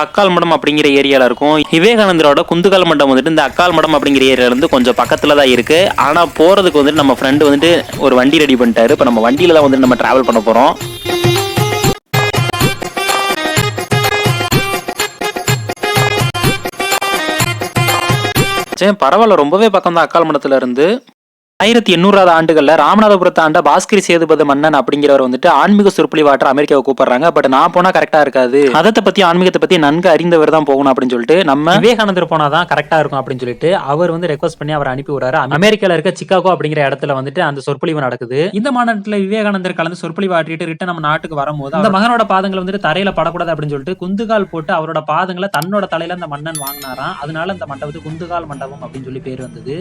அக்கால் மடம் அப்படிங்கிற ஏரியால இருக்கும். விவேகானந்தரோட குந்துகால் மடம் வந்துட்டு இந்த அக்கால் மடம் அப்படிங்கிற ஏரியால இருந்து கொஞ்சம் பக்கத்துல தான் இருக்கு. ஆனா போறதுக்கு வந்துட்டு நம்ம ஃப்ரெண்டு வந்துட்டு ஒரு வண்டி ரெடி பண்ணிட்டாரு. இப்ப நம்ம வண்டியில தான் வந்துட்டு நம்ம டிராவல் பண்ண போறோம். பரவாயில்ல, ரொம்பவே பக்கம் தான் அக்கால் மடத்துல இருந்து. 1800 ஆண்டுகள்ல ராமநாதபுரத்தை ஆண்ட பாஸ்கரி சேதுபதி மன்னன் அப்படிங்கிறவர் வந்துட்டு ஆன்மீக சொற்பொழிவாற்ற அமெரிக்காவை கூப்பிடுறாங்க. பட் நான் போனா கரெக்டா இருக்காது, மதத்தை பத்தி ஆன்மீகத்தை பத்தி நன்கு அறிந்தவர் தான் போகணும் அப்படின்னு சொல்லிட்டு நம்ம விவேகானந்தர் போனாதான் கரெக்டா இருக்கும் அப்படின்னு சொல்லிட்டு அவர் வந்து ரெக்வஸ்ட் பண்ணி அவர் அனுப்பி விடுறாரு. அமெரிக்கால இருக்க சிக்காகோ அப்படிங்கிற இடத்துல வந்துட்டு அந்த சொற்பொழிவு நடக்குது. இந்த மாநாட்டில் விவேகானந்தர் கலந்து சொற்பொழிவு ஆற்றிட்டு ரிட்டன் நம்ம நாட்டுக்கு வரும்போது அந்த மகனோட பாதங்கள் வந்துட்டு தரையில படக்கூடாது அப்படின்னு சொல்லிட்டு குந்துகால் போட்டு அவரோட பாதங்களை தன்னோட தலையில அந்த மன்னன் வாங்கினாராம். அதனால அந்த மண்டபத்துக்கு குந்துகால் மண்டபம் அப்படின்னு சொல்லி பேர் வந்தது.